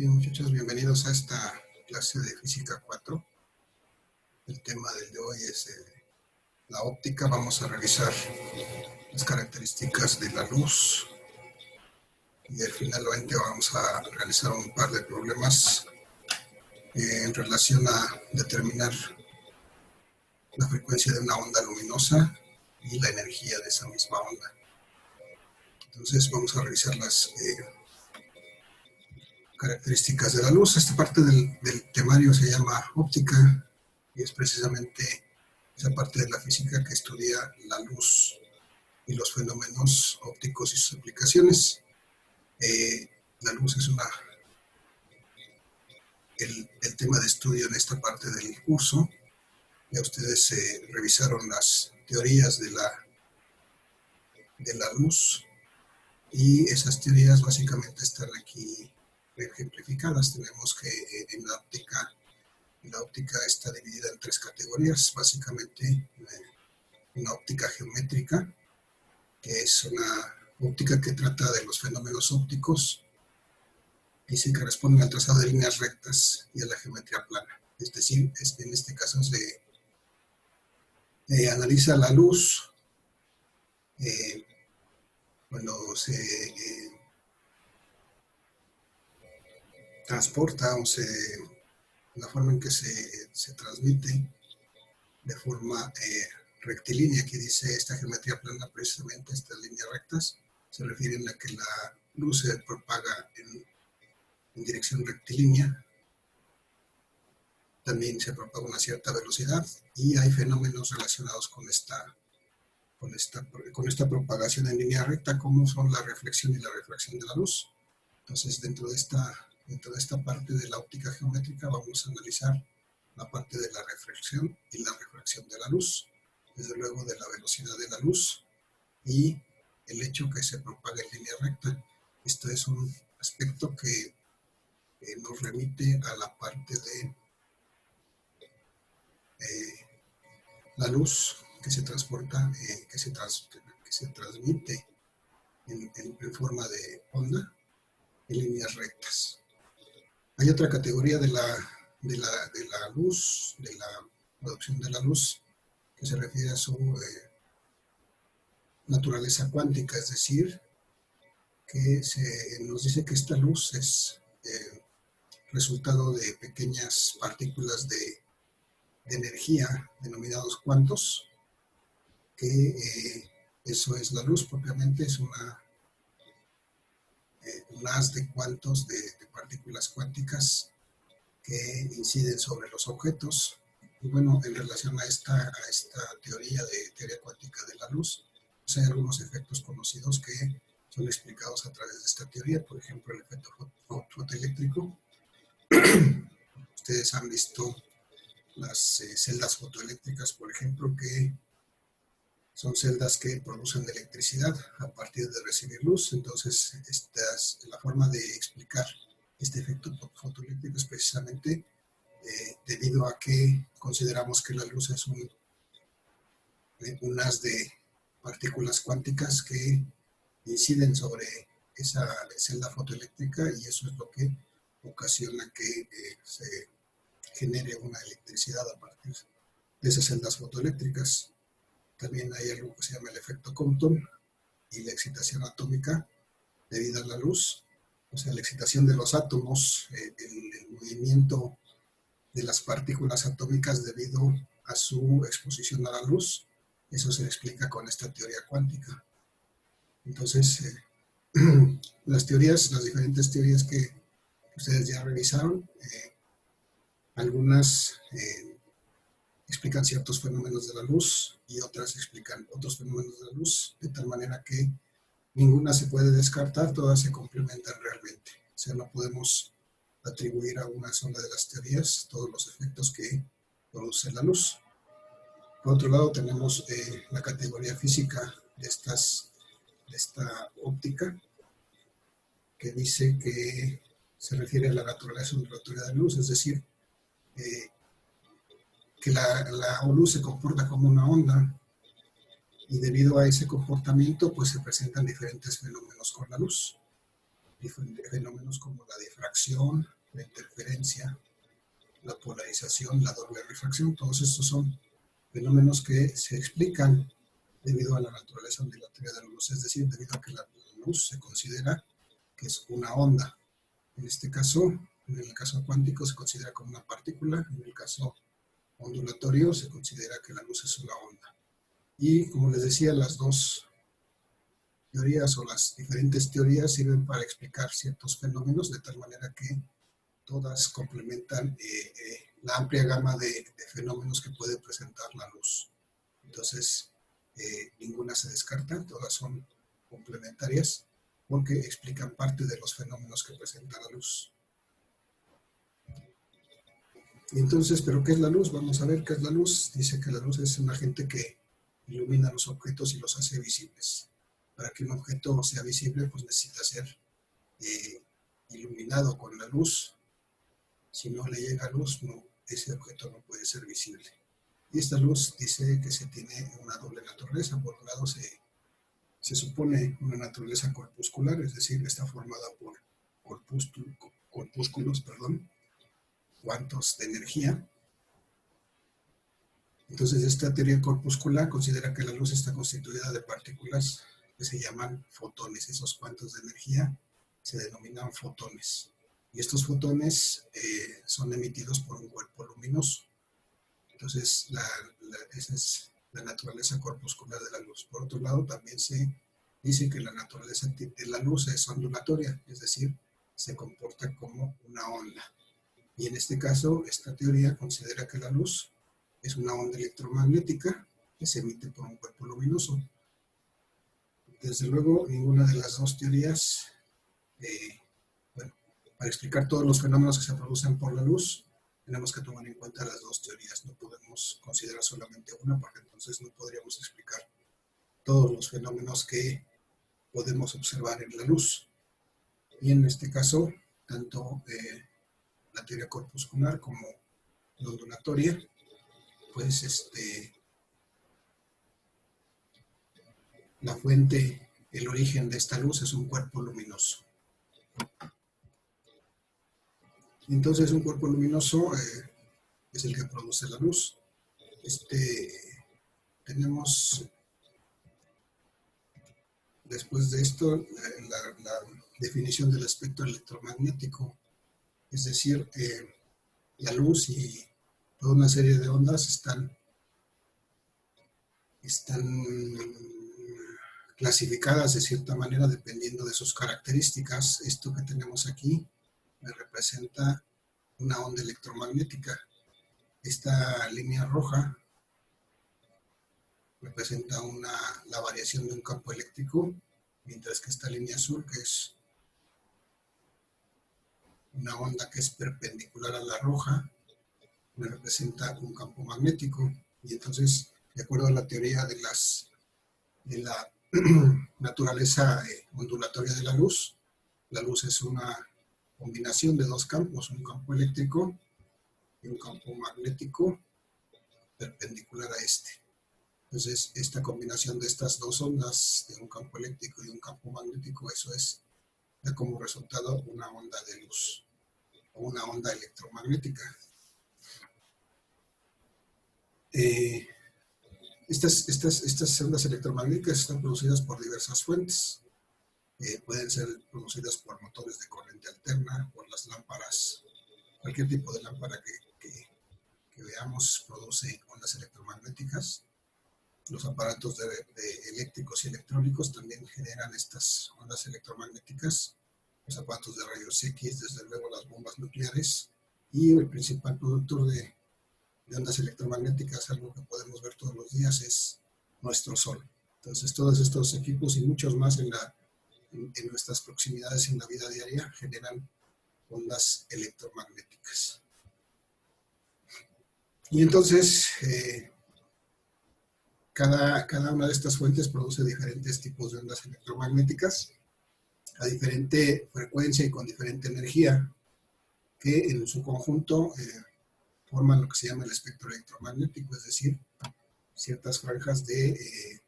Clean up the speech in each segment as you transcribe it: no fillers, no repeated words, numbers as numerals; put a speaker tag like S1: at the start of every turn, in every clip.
S1: Bien, muchachos, bienvenidos a esta clase de Física 4. El tema del de hoy es la óptica. Vamos a revisar las características de la luz y finalmente vamos a realizar un par de problemas en relación a determinar la frecuencia de una onda luminosa y la energía de esa misma onda. Entonces vamos a revisar las características de la luz. Esta parte del temario se llama óptica y es precisamente esa parte de la física que estudia la luz y los fenómenos ópticos y sus aplicaciones. La luz es el tema de estudio en esta parte del curso. Ya ustedes revisaron las teorías de la luz y esas teorías básicamente están aquí ejemplificadas. Tenemos que en la óptica está dividida en tres categorías, básicamente una óptica geométrica, que es una óptica que trata de los fenómenos ópticos y se corresponden al trazado de líneas rectas y a la geometría plana. Es decir, en este caso se analiza la luz cuando se transporta o la forma en que se transmite de forma rectilínea. Aquí dice esta geometría plana, precisamente estas líneas rectas se refieren a que la luz se propaga en dirección rectilínea. También se propaga a una cierta velocidad y hay fenómenos relacionados con esta propagación en línea recta, como son la reflexión y la refracción de la luz. Entonces, dentro de esta parte de la óptica geométrica vamos a analizar la parte de la reflexión y la refracción de la luz, desde luego de la velocidad de la luz y el hecho que se propaga en línea recta. Esto es un aspecto que nos remite a la parte de la luz que se transporta, que se transmite en forma de onda en líneas rectas. Hay otra categoría de la luz, de la producción de la luz, que se refiere a su naturaleza cuántica, es decir, que nos dice que esta luz es resultado de pequeñas partículas de energía denominados cuantos, que eso es la luz propiamente, es un haz de cuantos de partículas cuánticas que inciden sobre los objetos. Y bueno, en relación a esta teoría cuántica de la luz, pues hay algunos efectos conocidos que son explicados a través de esta teoría. Por ejemplo, el efecto fotoeléctrico. Ustedes han visto las celdas fotoeléctricas, por ejemplo, que son celdas que producen electricidad a partir de recibir luz. Entonces, la forma de explicar este efecto fotoeléctrico es precisamente debido a que consideramos que la luz es un haz de partículas cuánticas que inciden sobre esa celda fotoeléctrica y eso es lo que ocasiona que se genere una electricidad a partir de esas celdas fotoeléctricas. También hay algo que se llama el efecto Compton y la excitación atómica debido a la luz, o sea, la excitación de los átomos, el movimiento de las partículas atómicas debido a su exposición a la luz. Eso se explica con esta teoría cuántica. Entonces, las diferentes teorías que ustedes ya revisaron, algunas explican ciertos fenómenos de la luz y otras explican otros fenómenos de la luz, de tal manera que ninguna se puede descartar, todas se complementan realmente. O sea, no podemos atribuir a una sola de las teorías todos los efectos que produce la luz. Por otro lado, tenemos la categoría física de esta óptica, que dice que se refiere a la naturaleza ondulatoria de la luz, es decir, que la luz se comporta como una onda y debido a ese comportamiento pues se presentan diferentes fenómenos con la luz. fenómenos como la difracción, la interferencia, la polarización, la doble refracción. Todos estos son fenómenos que se explican debido a la naturaleza ondulatoria de la luz, es decir, debido a que la luz se considera que es una onda. En este caso, en el caso cuántico se considera como una partícula, en el caso ondulatorio se considera que la luz es una onda. Y como les decía, las dos teorías o las diferentes teorías sirven para explicar ciertos fenómenos de tal manera que todas complementan la amplia gama de fenómenos que puede presentar la luz. Entonces, ninguna se descarta, todas son complementarias porque explican parte de los fenómenos que presenta la luz. Entonces, ¿pero qué es la luz? Vamos a ver qué es la luz. Dice que la luz es un agente que ilumina los objetos y los hace visibles. Para que un objeto sea visible, pues necesita ser iluminado con la luz. Si no le llega luz, no, ese objeto no puede ser visible. Y esta luz dice que se tiene una doble naturaleza. Por un lado se supone una naturaleza corpuscular, es decir, está formada por corpúsculos, cuantos de energía. Entonces, esta teoría corpuscular considera que la luz está constituida de partículas que se llaman fotones. Esos cuantos de energía se denominan fotones. Y estos fotones son emitidos por un cuerpo luminoso. Entonces, esa es la naturaleza corpuscular de la luz. Por otro lado, también se dice que la naturaleza de la luz es ondulatoria, es decir, se comporta como una onda. Y en este caso, esta teoría considera que la luz es una onda electromagnética que se emite por un cuerpo luminoso. Desde luego, ninguna de las dos teorías, para explicar todos los fenómenos que se producen por la luz, tenemos que tomar en cuenta las dos teorías. No podemos considerar solamente una, porque entonces no podríamos explicar todos los fenómenos que podemos observar en la luz. Y en este caso, tanto la teoría corpuscular como la ondulatoria, pues la fuente, el origen de esta luz es un cuerpo luminoso. Entonces, un cuerpo luminoso es el que produce la luz. Tenemos, después de esto, la definición del espectro electromagnético, es decir, la luz y toda una serie de ondas están clasificadas de cierta manera dependiendo de sus características. Esto que tenemos aquí me representa una onda electromagnética. Esta línea roja representa la variación de un campo eléctrico, mientras que esta línea azul, que es una onda que es perpendicular a la roja, me representa un campo magnético. Y entonces, de acuerdo a la teoría de la naturaleza ondulatoria de la luz es una combinación de dos campos, un campo eléctrico y un campo magnético perpendicular a este. Entonces, esta combinación de estas dos ondas, de un campo eléctrico y un campo magnético, eso da como resultado una onda de luz o una onda electromagnética. Estas ondas electromagnéticas están producidas por diversas fuentes. Pueden ser producidas por motores de corriente alterna, por las lámparas. Cualquier tipo de lámpara que veamos produce ondas electromagnéticas. Los aparatos eléctricos y electrónicos también generan estas ondas electromagnéticas. Los aparatos de rayos X, desde luego las bombas nucleares. Y el principal productor de ondas electromagnéticas, algo que podemos ver todos los días, es nuestro Sol. Entonces, todos estos equipos y muchos más en nuestras proximidades en la vida diaria generan ondas electromagnéticas. Y entonces, cada una de estas fuentes produce diferentes tipos de ondas electromagnéticas a diferente frecuencia y con diferente energía, que en su conjunto forman lo que se llama el espectro electromagnético, es decir, ciertas franjas de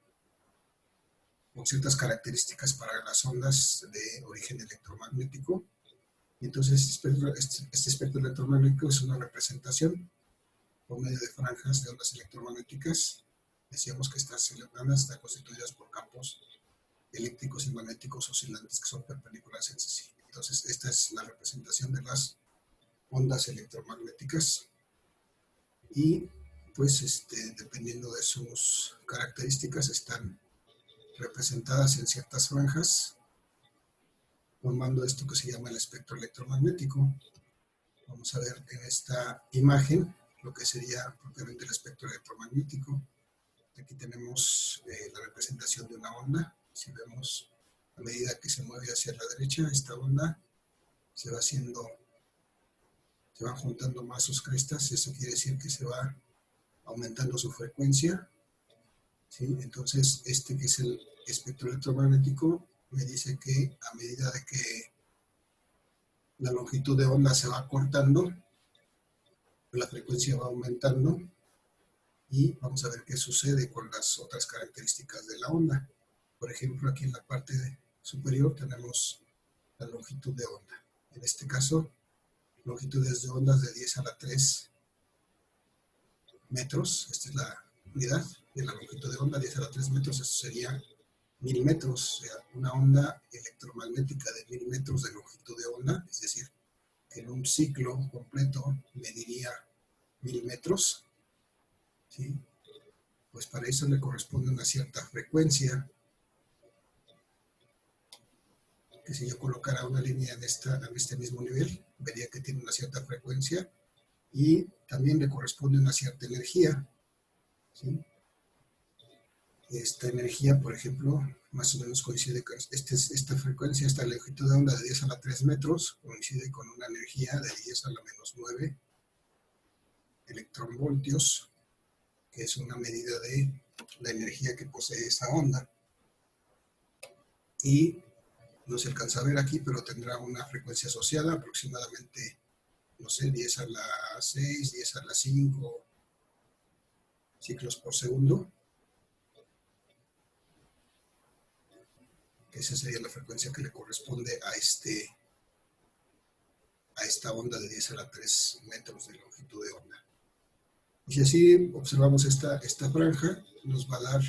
S1: con ciertas características para las ondas de origen electromagnético. Y entonces este espectro electromagnético es una representación por medio de franjas de ondas electromagnéticas. Decíamos que estas ondas están constituidas por campos eléctricos y magnéticos oscilantes que son perpendiculares entre sí. Entonces, esta es la representación de las ondas electromagnéticas y pues dependiendo de sus características están representadas en ciertas franjas formando esto que se llama el espectro electromagnético. Vamos a ver en esta imagen lo que sería propiamente el espectro electromagnético. Aquí tenemos la representación de una onda. Si vemos, a medida que se mueve hacia la derecha, esta onda se va juntando más sus crestas. Eso quiere decir que se va aumentando su frecuencia. ¿Sí? Entonces, este que es el espectro electromagnético me dice que a medida de que la longitud de onda se va cortando, la frecuencia va aumentando y vamos a ver qué sucede con las otras características de la onda. Por ejemplo, aquí en la parte superior tenemos la longitud de onda. En este caso, longitudes de ondas de 10 a la 3 metros. Esta es la unidad de la longitud de onda, 10 a la 3 metros. Eso sería 1000 metros. O sea, una onda electromagnética de 1000 metros de longitud de onda. Es decir, que en un ciclo completo mediría 1000 metros. ¿Sí? Pues para eso le corresponde una cierta frecuencia, que si yo colocara una línea en este mismo nivel, vería que tiene una cierta frecuencia y también le corresponde una cierta energía. ¿Sí? Esta energía, por ejemplo, más o menos coincide con esta frecuencia, esta longitud de onda de 10 a la 3 metros, coincide con una energía de 10 a la menos 9 electronvoltios, que es una medida de la energía que posee esa onda. Y no se alcanza a ver aquí, pero tendrá una frecuencia asociada, aproximadamente, no sé, 10 a la 6, 10 a la 5 ciclos por segundo. Esa sería la frecuencia que le corresponde a esta onda de 10 a la 3 metros de longitud de onda. Y si así observamos esta franja, nos va a dar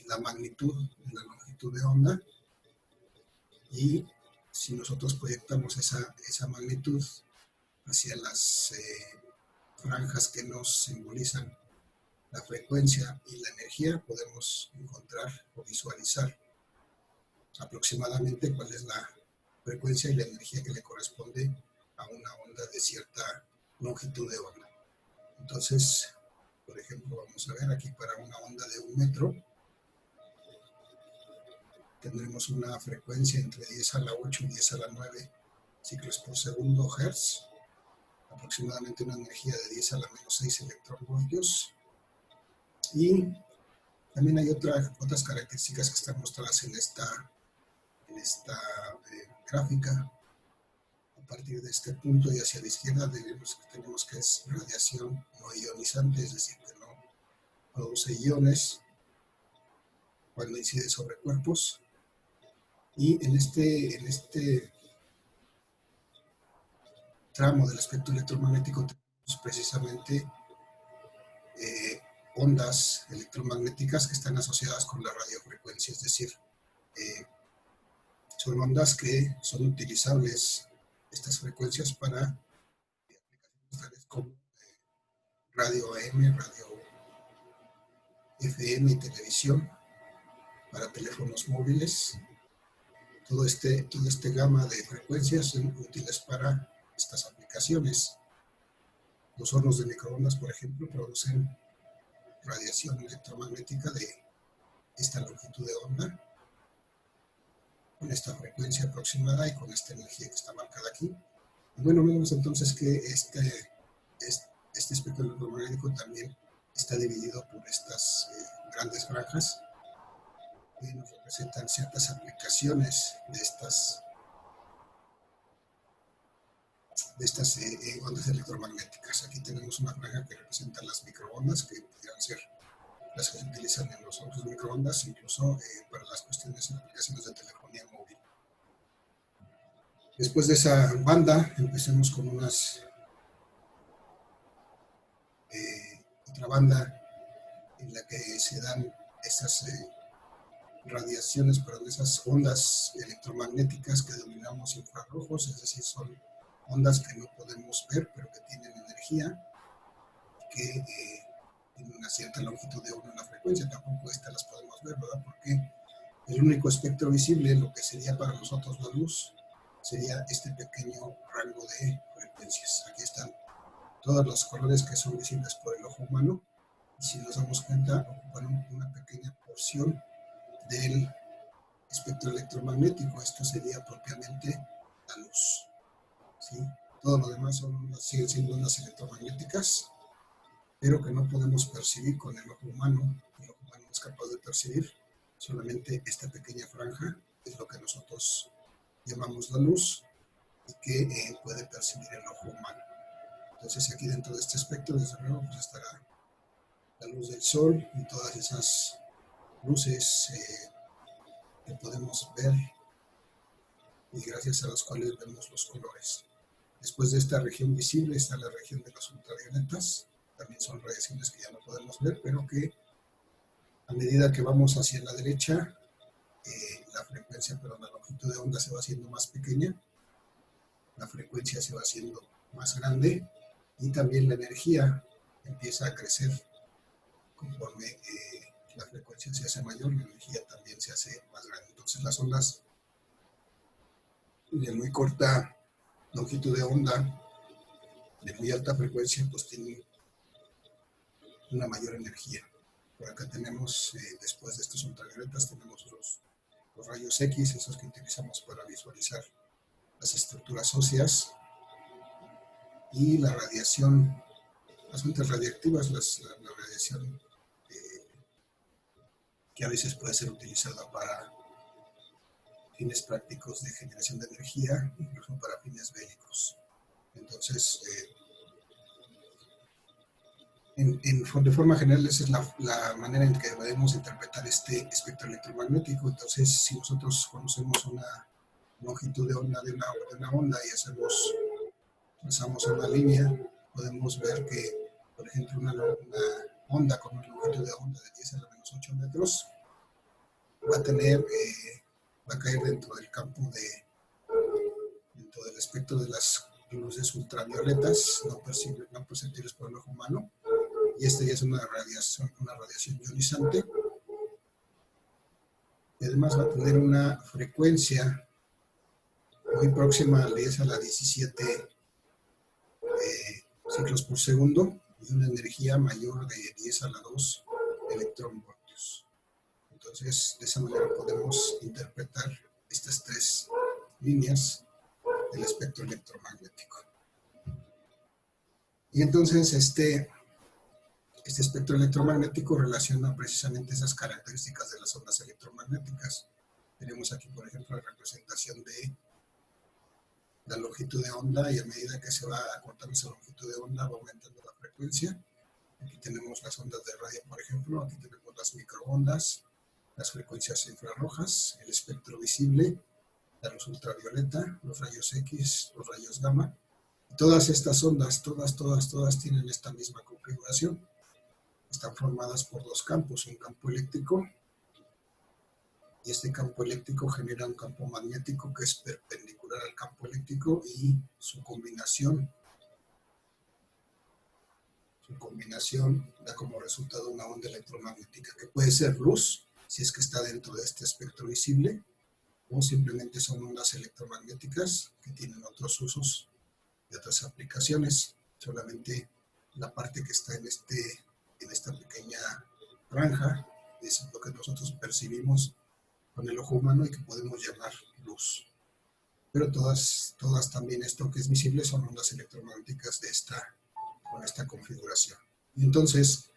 S1: la magnitud de la longitud de onda. Y si nosotros proyectamos esa magnitud hacia las franjas que nos simbolizan la frecuencia y la energía, podemos encontrar o visualizar aproximadamente cuál es la frecuencia y la energía que le corresponde a una onda de cierta longitud de onda. Entonces, por ejemplo, vamos a ver aquí para una onda de 1 metro, tendremos una frecuencia entre 10 a la 8 y 10 a la 9 ciclos por segundo Hertz, aproximadamente una energía de 10 a la menos 6 electronvoltios. Y también hay otras características que están mostradas en esta gráfica. A partir de este punto y hacia la izquierda tenemos que es radiación no ionizante, es decir, que no produce iones cuando incide sobre cuerpos. Y en este tramo del espectro electromagnético tenemos precisamente ondas electromagnéticas que están asociadas con la radiofrecuencia, es decir, son ondas que son utilizables, estas frecuencias, para aplicaciones tales como radio AM, radio FM y televisión, para teléfonos móviles. Todo este gama de frecuencias son útiles para estas aplicaciones. Los hornos de microondas, por ejemplo, producen radiación electromagnética de esta longitud de onda, con esta frecuencia aproximada y con esta energía que está marcada aquí. Y bueno, vemos entonces que este espectro electromagnético también está dividido por estas grandes franjas que nos representan ciertas aplicaciones de estas ondas electromagnéticas. Aquí tenemos una franja que representa las microondas, que podrían ser las que se utilizan en los hornos microondas, incluso para las cuestiones de aplicaciones de telefonía móvil. Después de esa banda, empecemos con otra banda en la que se dan esas radiaciones, perdón, esas ondas electromagnéticas que denominamos infrarrojos, es decir, son ondas que no podemos ver, pero que tienen energía, que tienen una cierta longitud de onda en la frecuencia. Tampoco estas las podemos ver, ¿verdad? Porque el único espectro visible, lo que sería para nosotros la luz, sería este pequeño rango de frecuencias. Aquí están todos los colores que son visibles por el ojo humano, y si nos damos cuenta, ocupan una pequeña porción del espectro electromagnético. Esto sería propiamente la luz, ¿sí? Todo lo demás siguen siendo ondas electromagnéticas, pero que no podemos percibir con el ojo humano. El ojo humano no es capaz de percibir. Solamente esta pequeña franja es lo que nosotros llamamos la luz y que puede percibir el ojo humano. Entonces aquí dentro de este espectro, desde luego, pues estará la luz del sol y todas esas luces que podemos ver y gracias a las cuales vemos los colores. Después de esta región visible está la región de los ultravioletas. También son radiaciones que ya no podemos ver, pero que a medida que vamos hacia la derecha, la frecuencia, pero la longitud de onda se va haciendo más pequeña, la frecuencia se va haciendo más grande y también la energía empieza a crecer conforme la frecuencia se hace mayor, la energía también se hace más grande. Entonces las ondas de muy corta longitud de onda, de muy alta frecuencia, pues tienen una mayor energía. Por acá tenemos, después de estos ultravioletas, tenemos los rayos X, esos que utilizamos para visualizar las estructuras óseas, y la radiación, las fuentes radiactivas, la radiación que a veces puede ser utilizada para fines prácticos de generación de energía, incluso para fines bélicos. Entonces, de forma general, esa es la manera en que podemos interpretar este espectro electromagnético. Entonces, si nosotros conocemos una longitud de onda de una onda y trazamos una línea, podemos ver que, por ejemplo, una onda con una longitud de onda de 10 a la menos 8 metros va a caer dentro del campo dentro del espectro de las luces ultravioletas no perceptibles por el ojo humano, y esta ya es una radiación ionizante, y además va a tener una frecuencia muy próxima a la 17 ciclos por segundo y una energía mayor de 10 a la 2 electronvoltios. Entonces, de esa manera podemos interpretar estas tres líneas del espectro electromagnético. Y entonces este espectro electromagnético relaciona precisamente esas características de las ondas electromagnéticas. Tenemos aquí, por ejemplo, la representación de la longitud de onda, y a medida que se va acortando esa longitud de onda va aumentando la frecuencia. Aquí tenemos las ondas de radio, por ejemplo, aquí tenemos las microondas, las frecuencias infrarrojas, el espectro visible, la luz ultravioleta, los rayos X, los rayos gamma. Y todas estas ondas, todas tienen esta misma configuración. Están formadas por dos campos, un campo eléctrico, y este campo eléctrico genera un campo magnético que es perpendicular al campo eléctrico, y su combinación da como resultado una onda electromagnética que puede ser luz, si es que está dentro de este espectro visible, o simplemente son ondas electromagnéticas que tienen otros usos y otras aplicaciones. Solamente la parte que está en esta pequeña franja es lo que nosotros percibimos con el ojo humano y que podemos llamar luz. Pero todas también, esto que es visible, son ondas electromagnéticas con esta configuración. Y entonces,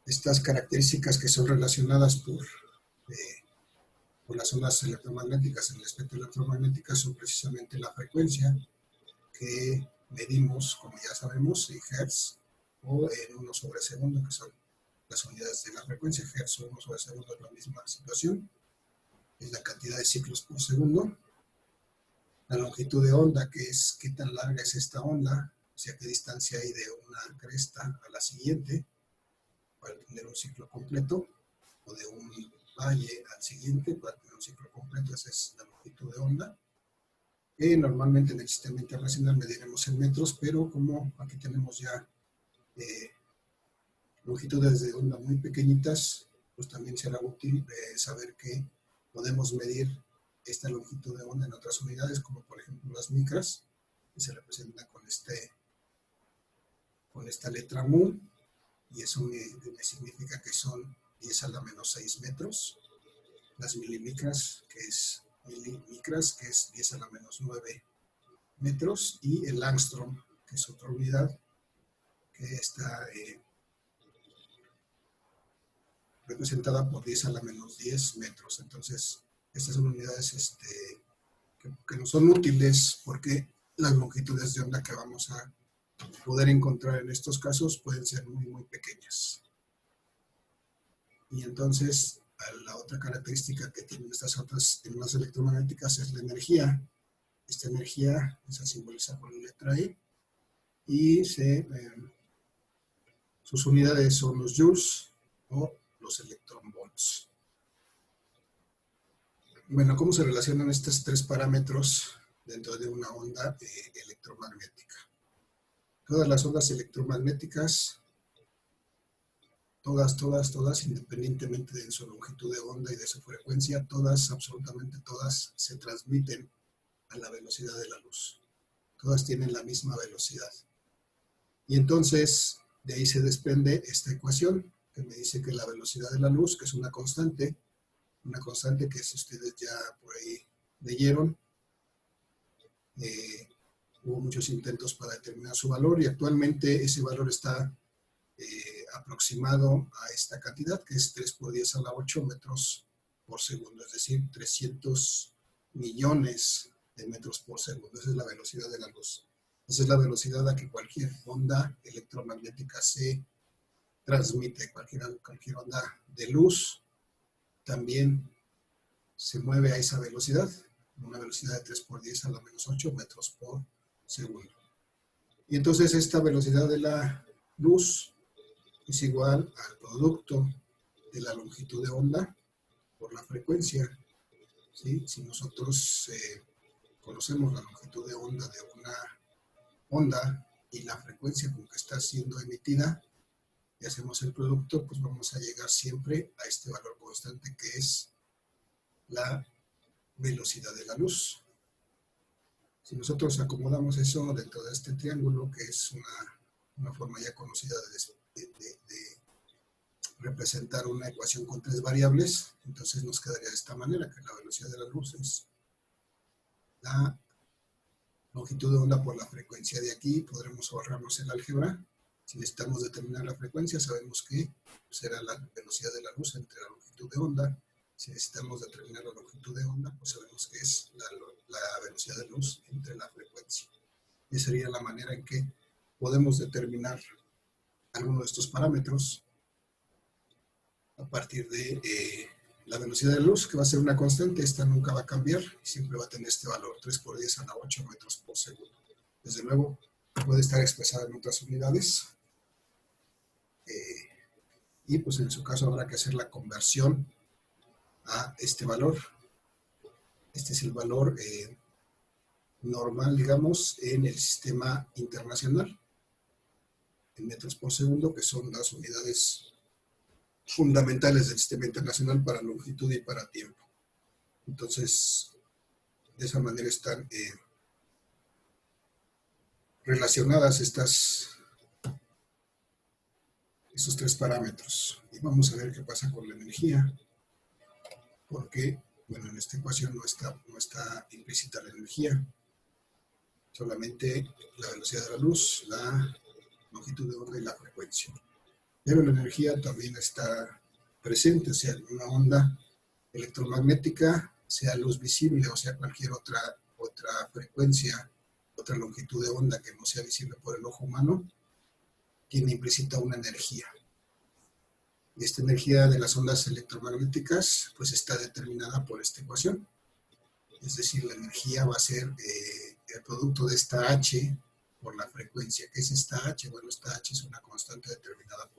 S1: estas características que son relacionadas por las ondas electromagnéticas en el espectro electromagnético son precisamente la frecuencia, que medimos, como ya sabemos, en Hertz o en 1/segundo, que son las unidades de la frecuencia, hertz o 1 sobre segundo es la misma situación, es la cantidad de ciclos por segundo. La longitud de onda, que es qué tan larga es esta onda, o sea, qué distancia hay de una cresta a la siguiente, para tener un ciclo completo, o de un valle al siguiente, para tener un ciclo completo, esa es la longitud de onda. Normalmente en el sistema internacional mediremos en metros, pero como aquí tenemos ya longitudes de onda muy pequeñitas, pues también será útil saber que podemos medir esta longitud de onda en otras unidades, como por ejemplo las micras, que se representan con esta letra mu, y eso me significa que son 10 a la menos 6 metros. Las milimicras, que es 10 a la menos 9 metros, y el angstrom, que es otra unidad que está representada por 10 a la menos 10 metros. Entonces, estas son unidades que no son útiles porque las longitudes de onda que vamos a poder encontrar en estos casos pueden ser muy, muy pequeñas. Y entonces, la otra característica que tienen estas otras ondas electromagnéticas es la energía. Esta energía se simboliza con la letra E y sus unidades son los joules o los electronvolts. Bueno, ¿cómo se relacionan estos tres parámetros dentro de una onda electromagnética? Todas las ondas electromagnéticas, todas, independientemente de su longitud de onda y de su frecuencia, absolutamente todas, se transmiten a la velocidad de la luz. Todas tienen la misma velocidad. Y entonces, de ahí se desprende esta ecuación, que me dice que la velocidad de la luz, que es una constante que si ustedes ya por ahí leyeron, hubo muchos intentos para determinar su valor y actualmente ese valor está aproximado a esta cantidad, que es 3 por 10 a la 8 metros por segundo, es decir, 300 millones de metros por segundo. Esa es la velocidad de la luz. Esa es la velocidad a que cualquier onda electromagnética se transmite. Cualquier onda de luz también se mueve a esa velocidad, una velocidad de 3 por 10 a la menos 8 metros por segundo. Y entonces esta velocidad de la luz es igual al producto de la longitud de onda por la frecuencia. ¿Sí? Si nosotros conocemos la longitud de onda de una onda y la frecuencia con que está siendo emitida y hacemos el producto, pues vamos a llegar siempre a este valor constante que es la velocidad de la luz. Si nosotros acomodamos eso dentro de este triángulo, que es una forma ya conocida de representar una ecuación con tres variables, entonces nos quedaría de esta manera, que la velocidad de la luz es la longitud de onda por la frecuencia. De aquí podremos ahorrarnos el álgebra. Si necesitamos determinar la frecuencia, sabemos que será la velocidad de la luz entre la longitud de onda. Si necesitamos determinar la longitud de onda, pues sabemos que es la velocidad de luz entre la frecuencia. Y sería la manera en que podemos determinar alguno de estos parámetros a partir de la velocidad de luz, que va a ser una constante. Esta nunca va a cambiar y siempre va a tener este valor, 3 por 10 a la 8 metros por segundo. Desde luego, puede estar expresada en otras unidades. Y pues en su caso habrá que hacer la conversión a este valor. Este es el valor normal, digamos, en el sistema internacional, en metros por segundo, que son las unidades fundamentales del sistema internacional para longitud y para tiempo. Entonces, de esa manera están relacionadas esos tres parámetros. Y vamos a ver qué pasa con la energía, porque, bueno, en esta ecuación no está implícita la energía, solamente la velocidad de la luz, la longitud de onda y la frecuencia. Pero la energía también está presente, o sea, una onda electromagnética, sea luz visible o sea cualquier otra frecuencia, otra longitud de onda que no sea visible por el ojo humano, tiene implícita una energía. Esta energía de las ondas electromagnéticas pues está determinada por esta ecuación. Es decir, la energía va a ser el producto de esta H por la frecuencia. ¿Qué es esta H? Bueno, esta H es una constante determinada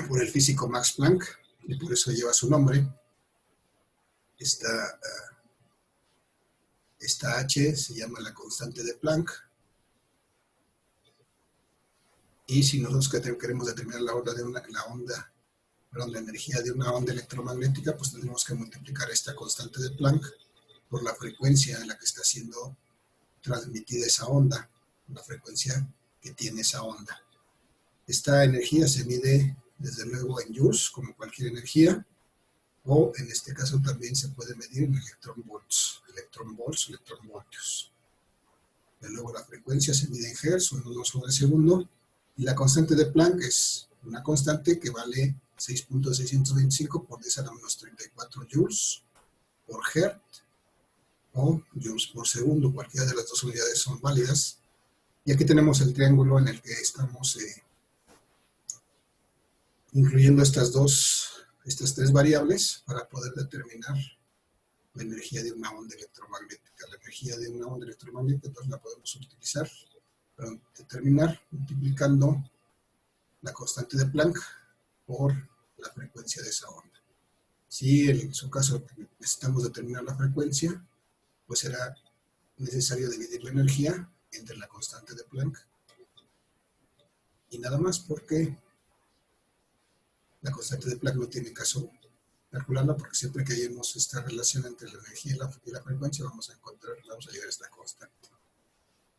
S1: por el físico Max Planck y por eso lleva su nombre. Esta H se llama la constante de Planck. Y si nosotros queremos determinar la energía de una onda electromagnética, pues tendremos que multiplicar esta constante de Planck por la frecuencia en la que está siendo transmitida esa onda, la frecuencia que tiene esa onda. Esta energía se mide desde luego en joules, como cualquier energía, o en este caso también se puede medir en electronvolts, electronvoltios. De luego la frecuencia se mide en hertz o en 1 sobre segundo, y la constante de Planck es una constante que vale 6.625 por 10 a la menos 34 joules por hertz o joules por segundo. Cualquiera de las dos unidades son válidas. Y aquí tenemos el triángulo en el que estamos incluyendo estas tres variables para poder determinar la energía de una onda electromagnética. La energía de una onda electromagnética entonces la podemos utilizar para determinar multiplicando la constante de Planck por la frecuencia de esa onda. Si en su caso necesitamos determinar la frecuencia, pues será necesario dividir la energía entre la constante de Planck y nada más, porque la constante de Planck no tiene caso calcularla, porque siempre que hallemos esta relación entre la energía y la frecuencia vamos a llegar a esta constante.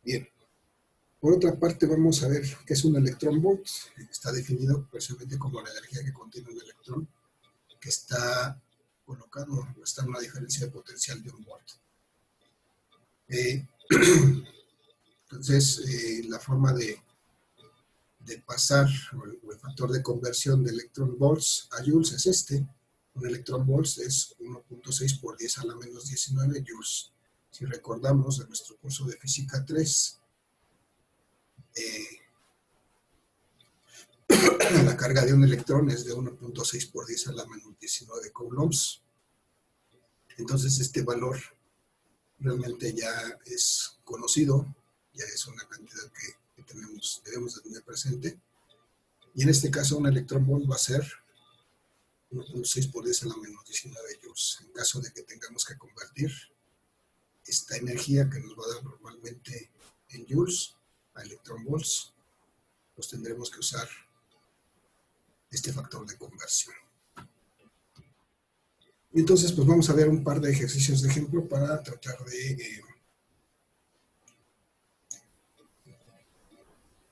S1: Bien. Por otra parte, vamos a ver qué es un electronvolt. Está definido precisamente como la energía que contiene un electrón que está colocado, está en una diferencia de potencial de 1 volt. Entonces, la forma de pasar, o el factor de conversión de electronvolts a joules es este. Un electronvolt es 1.6 por 10 a la menos 19 joules. Si recordamos de nuestro curso de física 3, la carga de un electrón es de 1.6 por 10 a la menos 19 coulombs. Entonces este valor realmente ya es conocido, ya es una cantidad que debemos de tener presente. Y en este caso un electronvolt va a ser 1.6 por 10 a la menos 19 joules. En caso de que tengamos que convertir esta energía que nos va a dar normalmente en joules a electronvolts, pues tendremos que usar este factor de conversión. Y entonces, pues vamos a ver un par de ejercicios de ejemplo para tratar de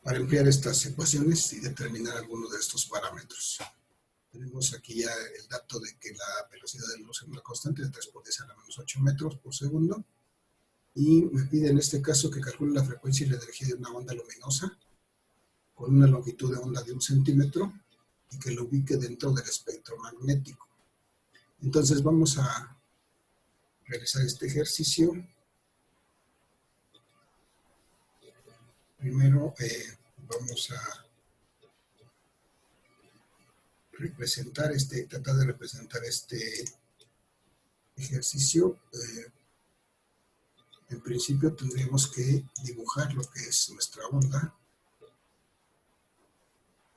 S1: para emplear estas ecuaciones y determinar algunos de estos parámetros. Tenemos aquí ya el dato de que la velocidad de la luz es una constante de 3 por 10 a la menos 8 metros por segundo. Y me pide en este caso que calcule la frecuencia y la energía de una onda luminosa con una longitud de onda de 1 centímetro y que lo ubique dentro del espectro magnético. Entonces vamos a realizar este ejercicio. Primero vamos a tratar de representar este ejercicio. En principio tendríamos que dibujar lo que es nuestra onda.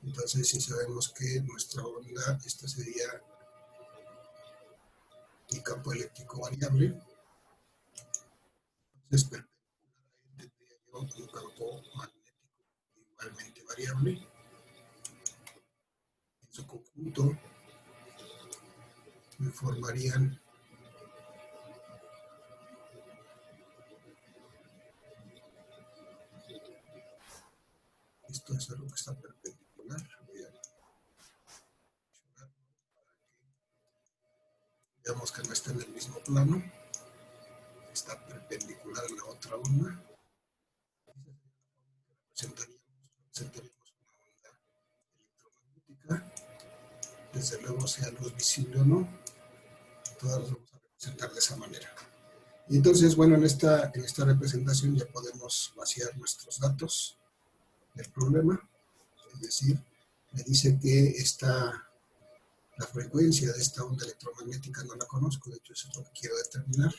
S1: Entonces, si sabemos que nuestra onda, esta sería el campo eléctrico variable, entonces tendría yo un campo magnético igualmente variable. En su conjunto me formarían esto es algo que está perpendicular. Voy a veamos que no está en el mismo plano, está perpendicular a la otra onda. Representaríamos una onda electromagnética. Desde luego, sea luz visible o no, todas las vamos a representar de esa manera. Y entonces, bueno, en esta representación ya podemos vaciar nuestros datos del problema, es decir, me dice que la frecuencia de esta onda electromagnética no la conozco, de hecho eso es lo que quiero determinar.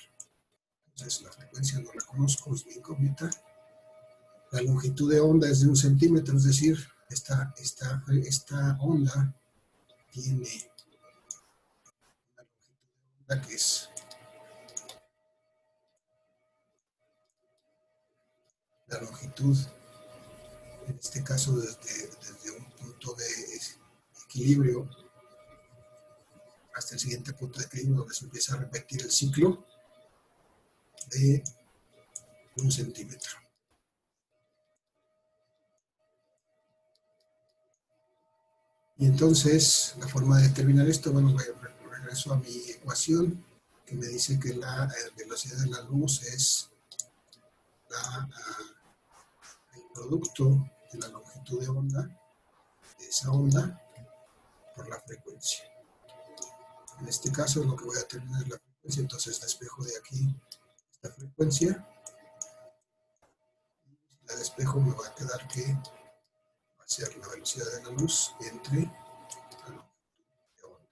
S1: Entonces la frecuencia no la conozco, es mi incógnita. La longitud de onda es de 1 centímetro, es decir, esta onda tiene una longitud de onda que es la longitud, en este caso desde un punto de equilibrio hasta el siguiente punto de equilibrio, donde se empieza a repetir el ciclo, de 1 centímetro. Y entonces, la forma de determinar esto, bueno, regreso a mi ecuación, que me dice que la velocidad de la luz es el producto de la longitud de onda, de esa onda, por la frecuencia. En este caso, lo que voy a determinar es la frecuencia, entonces despejo de aquí esta frecuencia. Si la despejo, me va a quedar que va a ser la velocidad de la luz entre la longitud de onda.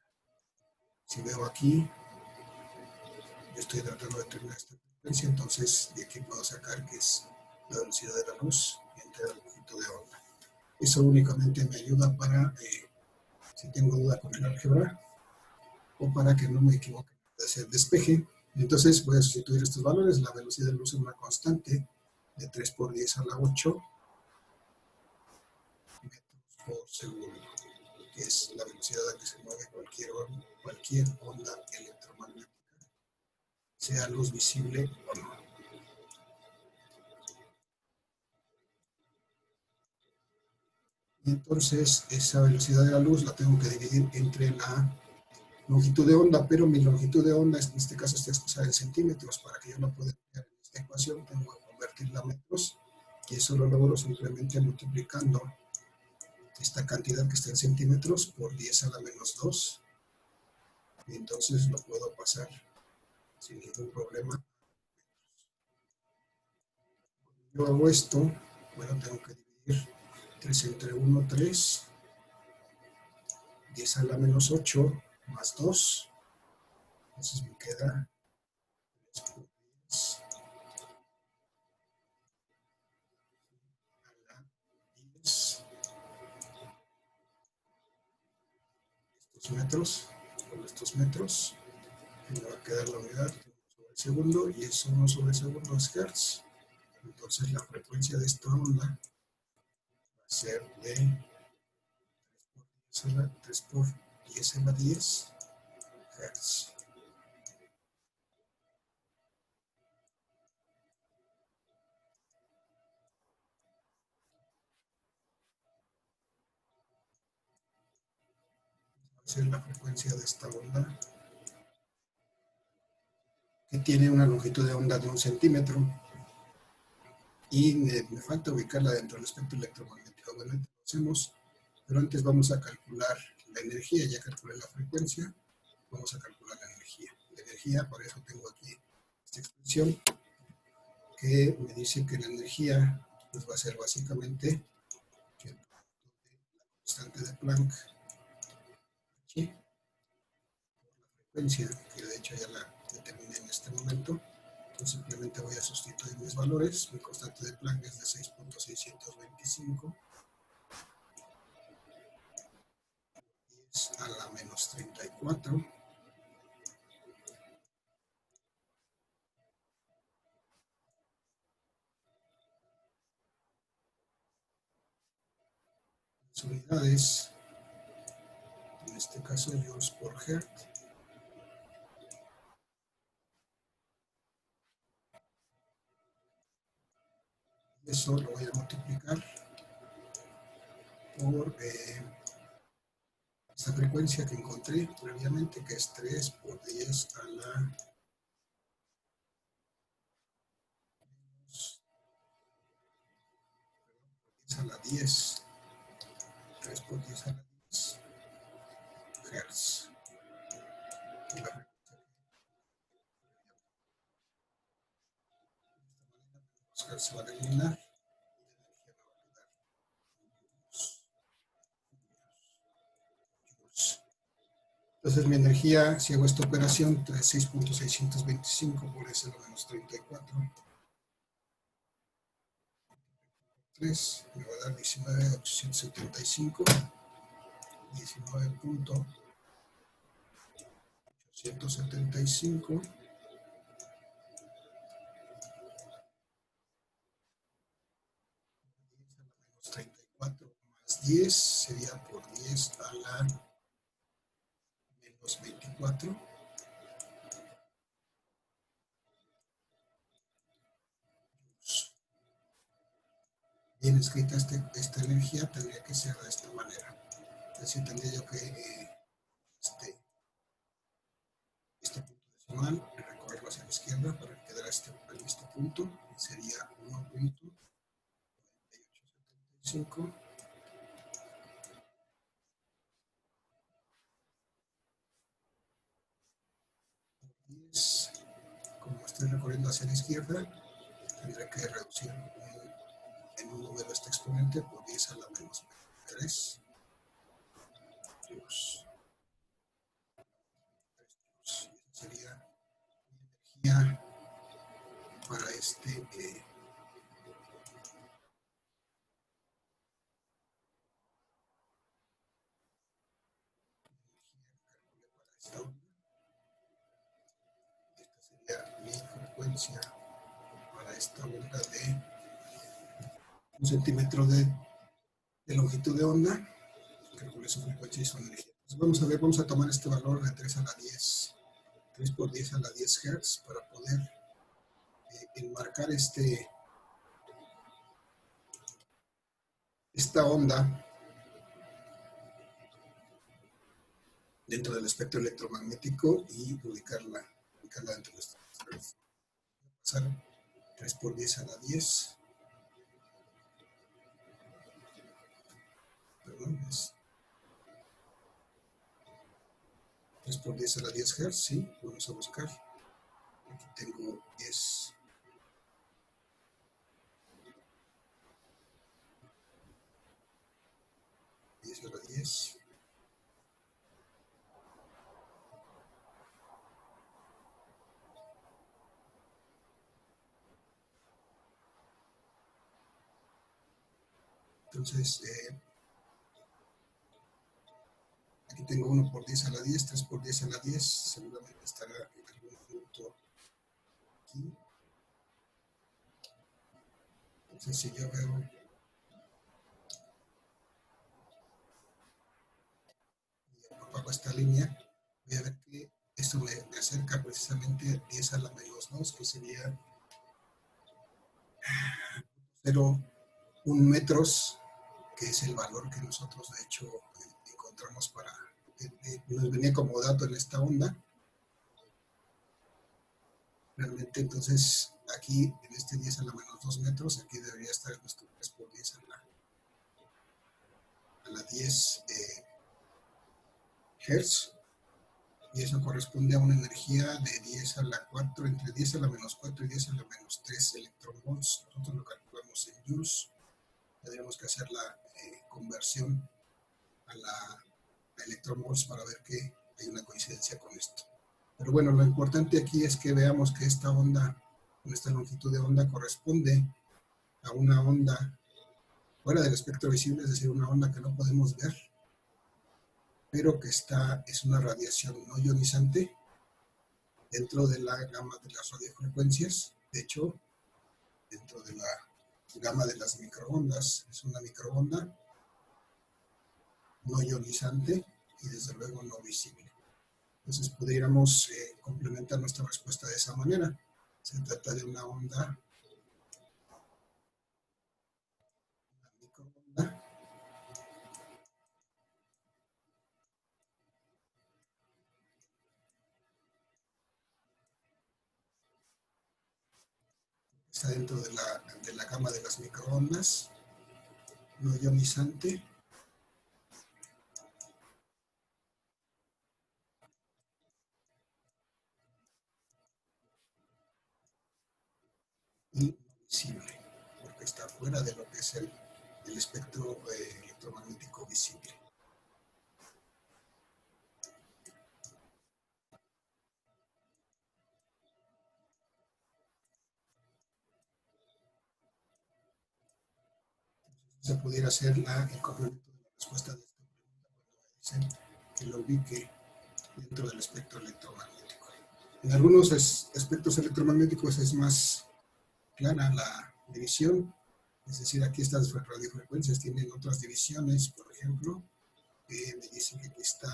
S1: Si veo aquí, yo estoy tratando de determinar esta frecuencia, entonces de aquí puedo sacar que es la velocidad de la luz entre la longitud de onda. Eso únicamente me ayuda para, si tengo duda con el álgebra, o para que no me equivoque de hacer despeje. Entonces voy a sustituir estos valores. La velocidad de luz es una constante de 3 por 10 a la 8 metros por segundo, que es la velocidad a que se mueve cualquier onda electromagnética, sea luz visible o no. Y entonces esa velocidad de la luz la tengo que dividir entre la longitud de onda, pero mi longitud de onda en este caso está expresada en centímetros. Para que yo la pueda emplear en esta ecuación tengo que convertirla a metros, y eso lo logro simplemente multiplicando esta cantidad que está en centímetros por 10 a la menos 2, y entonces lo puedo pasar sin ningún problema. Yo hago esto, bueno, tengo que dividir 3 entre 1, 3, 10 a la menos 8 más 2, entonces me queda 3 por 10 a la 10, estos metros, con estos metros, me va a quedar la unidad sobre el segundo, y es 1 sobre el segundo es hertz. Entonces la frecuencia de esta onda va a ser de 3 por 10 a la 10 Hz. Va a ser la frecuencia de esta onda, que tiene una longitud de onda de 1 centímetro. Y me falta ubicarla dentro del espectro electromagnético. Obviamente lo hacemos, pero antes vamos a calcular la energía. Ya calculé la frecuencia, vamos a calcular la energía. La energía, por eso tengo aquí esta expresión, que me dice que la energía pues, va a ser básicamente la constante de Planck aquí, por la frecuencia, que de hecho ya la determiné en este momento. Entonces simplemente voy a sustituir mis valores. Mi constante de Planck es de 6.625 a la menos 34. Las unidades, en este caso joules por hertz. Eso lo voy a multiplicar por esta frecuencia que encontré previamente, que es 3 por 10 a la 10, 3 por 10 a la 10 Hz. Y la frecuencia que Hz se va a eliminar, y la energía me va a quedar en joules. Entonces mi energía, si hago esta operación, 6.625 por S a la menos 34, 3, me va a dar 19.875, 19.875, 34 más 10 sería por 10 a la menos 24. Bien escrita esta energía tendría que ser de esta manera. Es decir, tendría yo que este punto decimal recorrerlo hacia la izquierda para que quedara en este punto y sería 1.4875 10. Como estoy recorriendo hacia la izquierda, tendré que reducir en un número este exponente por 10 a la menos 3. Dios. Esa sería mi energía para esta onda. Esta sería mi frecuencia para esta onda de 1 centímetro de longitud de onda. Calculé su frecuencia y su energía. Entonces vamos a ver, vamos a tomar este valor de 3 a la 10, 3 por 10 a la 10 Hz para poder enmarcar esta onda dentro del espectro electromagnético y ubicarla dentro de esta. Pasar 3 por 10 a la 10. Perdón, es 3 por 10 a la 10 Hz, sí, vamos a buscar. Aquí tengo 10 a la 10. Entonces, aquí tengo 1 por 10 a la 10, 3 por 10 a la 10, seguramente estará en algún punto aquí. Entonces, si yo veo y propago esta línea, voy a ver que esto me acerca precisamente a 10 a la menos 2, que sería 0,1 metros, que es el valor que nosotros de hecho encontramos para, nos venía como dato en esta onda. Realmente entonces aquí en este 10 a la menos 2 metros, aquí debería estar nuestro 3 por 10 a la 10 Hz, y eso corresponde a una energía de 10 a la 4, entre 10 a la menos 4 y 10 a la menos 3 electronvolts. Nosotros lo calculamos en joules, tendríamos que hacer la conversión a electronvolts para ver que hay una coincidencia con esto. Pero bueno, lo importante aquí es que veamos que esta onda, con esta longitud de onda, corresponde a una onda fuera del espectro visible, es decir, una onda que no podemos ver, pero que es una radiación no ionizante dentro de la gama de las radiofrecuencias. De hecho, dentro de la gama de las microondas, es una microonda no ionizante y desde luego no visible. Entonces podríamos complementar nuestra respuesta de esa manera. Se trata de una onda, una microonda, está dentro de la gama de las microondas, no ionizante, y visible, porque está fuera de lo que es el espectro electromagnético visible. se pudiera hacer el complemento de la respuesta de esta pregunta cuando dicen que lo ubique dentro del espectro electromagnético. En algunos espectros electromagnéticos es más clara la división, es decir, aquí estas radiofrecuencias tienen otras divisiones, por ejemplo, me dicen que aquí está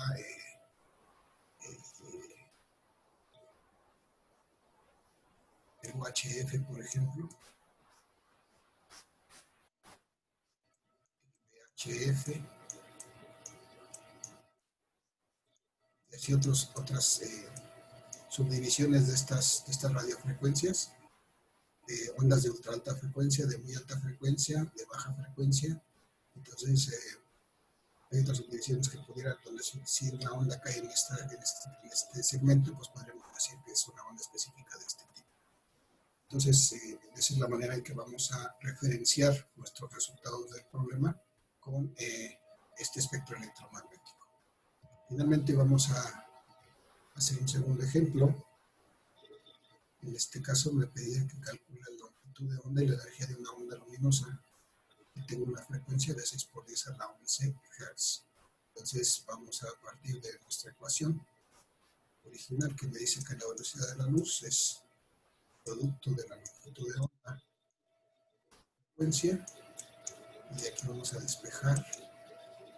S1: el UHF, por ejemplo, VHF, y así otras subdivisiones de estas radiofrecuencias, ondas de ultra alta frecuencia, de muy alta frecuencia, de baja frecuencia. Entonces, hay otras subdivisiones que pudieran, donde si una onda cae en este segmento, pues podríamos decir que es una onda específica de este tipo. Entonces, esa es la manera en que vamos a referenciar nuestros resultados del problema con este espectro electromagnético. Finalmente vamos a hacer un segundo ejemplo. En este caso me pedía que calcule la longitud de onda y la energía de una onda luminosa y tengo una frecuencia de 6 por 10 a la 11 Hz. Entonces vamos a partir de nuestra ecuación original que me dice que la velocidad de la luz es producto de la longitud de onda, frecuencia, y de aquí vamos a despejar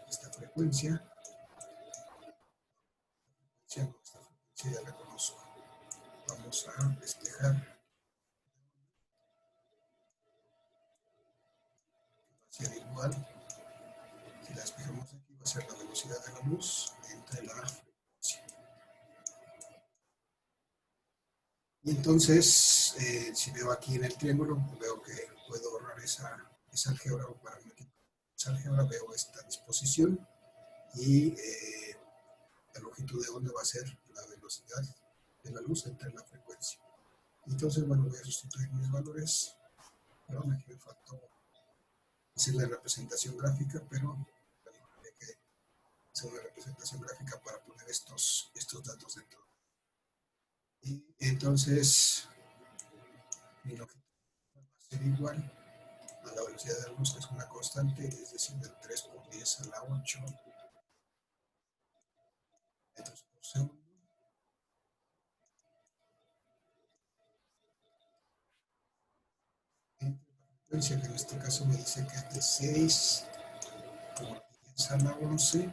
S1: esta frecuencia. Esta frecuencia ya la conozco. Vamos a despejar. Va a ser igual. Si la despejamos aquí, va a ser la velocidad de la luz entre la frecuencia. Y entonces, si veo aquí en el triángulo, veo que puedo borrar esa álgebra o paramétrica. Esa álgebra, veo esta disposición y la longitud de onda va a ser la velocidad de la luz entre la frecuencia. Entonces, bueno, voy a sustituir mis valores. Perdón, aquí me faltó hacer la representación gráfica, pero bueno, habría que hacer una representación gráfica para poner estos datos dentro. Y entonces, mi longitud va a ser igual a la velocidad de la luz, que es una constante, es decir, del 3 por 10 a la 8 metros por segundo. La frecuencia, que en este caso me dice que es de 6 por 10 a la 11.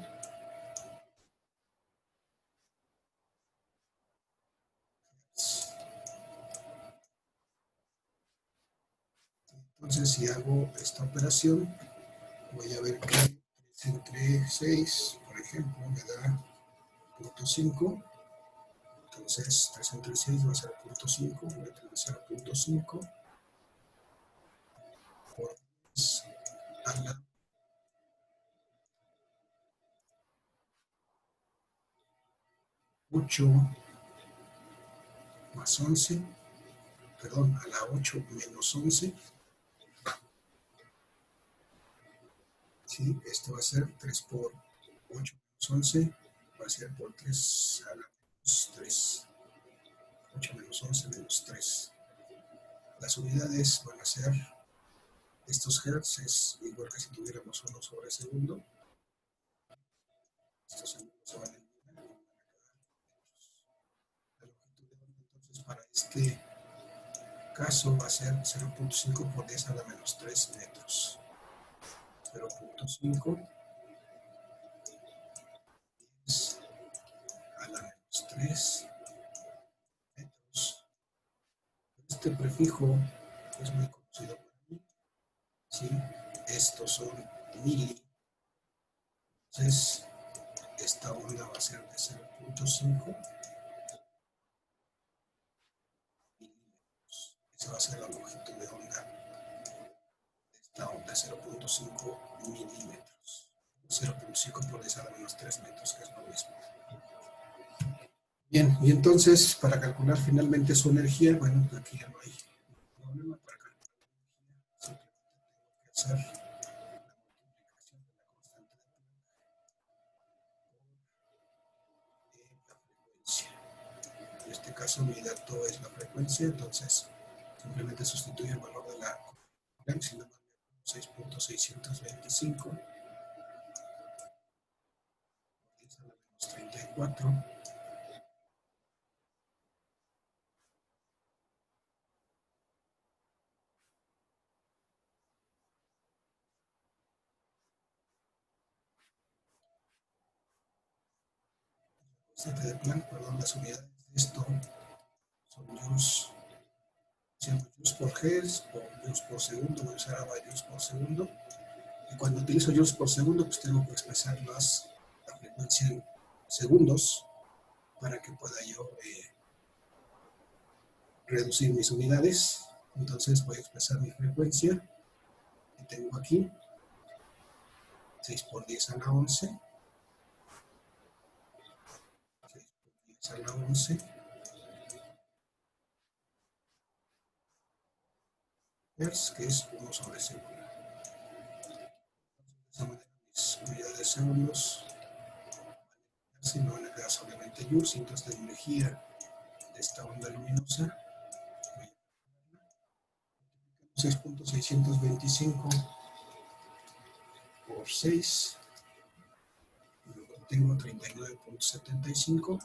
S1: Entonces, si hago esta operación, voy a ver que 3 entre 6, por ejemplo, me da 0.5. Entonces, 3 entre 6 va a ser 0.5, voy a tener 0.5 por 10 a la 8 más 11, perdón, a la 8 menos 11. ¿Sí? Esto va a ser 3 por 8 menos 11, va a ser por 3 a la menos 3. 8 menos 11 menos 3. Las unidades van a ser, estos hertz es igual que si tuviéramos 1 sobre segundo. Estos segundos se van a eliminar. La longitud de onda, entonces, para este caso va a ser 0.5 por 10 a la menos 3 metros. 0.5 a la menos 3 metros. Este prefijo es muy conocido para mí. ¿Sí? Estos son mili. Entonces, esta onda va a ser de 0.5 milímetros. Esa va a ser la longitud de onda de esta onda, 0.5 milímetros. 0.5 por 10 a la menos 3 metros, que es lo mismo. Bien, y entonces, para calcular finalmente su energía, bueno, aquí ya no hay problema para calcular la energía. Simplemente tengo que hacer la multiplicación de la constante de Planck por la frecuencia. En este caso, mi dato es la frecuencia, entonces simplemente sustituyo el valor de la Planck, si nada más 6.625 10 a la menos 34. De plan, perdón, las unidades de esto son joules, joules por hertz o joules por segundo. Voy a usar ahora joules por segundo. Y cuando utilizo joules por segundo, pues tengo que expresar la frecuencia en segundos para que pueda yo reducir mis unidades. Entonces voy a expresar mi frecuencia que tengo aquí, 6 por 10 a la 11, 6 por 10 a la 11, Hz, que es 1 sobre segundo. De esa manera mis unidades de segundos, si me van a quedar solamente joules, entonces la energía de esta onda luminosa, 6.625 por 6, y luego tengo 39.75.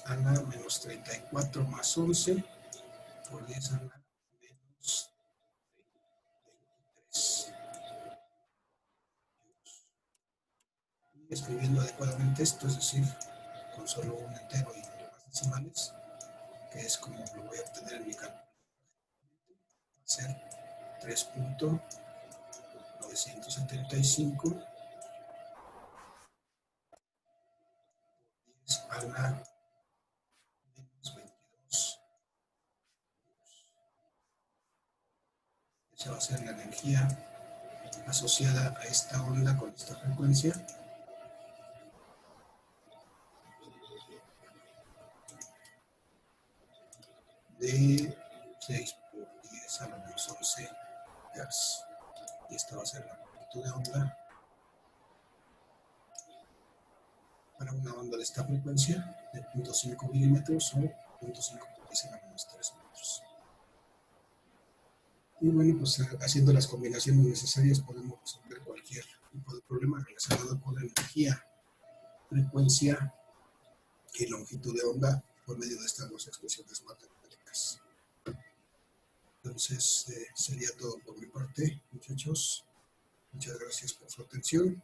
S1: A la menos 34 más 11 por 10 a la menos 23. Y escribiendo adecuadamente esto, es decir, con solo un entero y demás decimales, que es como lo voy a obtener en mi cálculo, va a ser 3.975 a la menos 22. Esa va a ser la energía asociada a esta onda con esta frecuencia. De 6 por 10 a la menos 11 Hz. Y esta va a ser la amplitud de onda para una onda de esta frecuencia de 0.5 milímetros o 0.5 por 10 a la menos 3 metros. Y bueno, pues haciendo las combinaciones necesarias podemos resolver cualquier tipo de problema relacionado con la energía, frecuencia y longitud de onda por medio de estas dos expresiones matemáticas. Entonces, sería todo por mi parte, muchachos. Muchas gracias por su atención.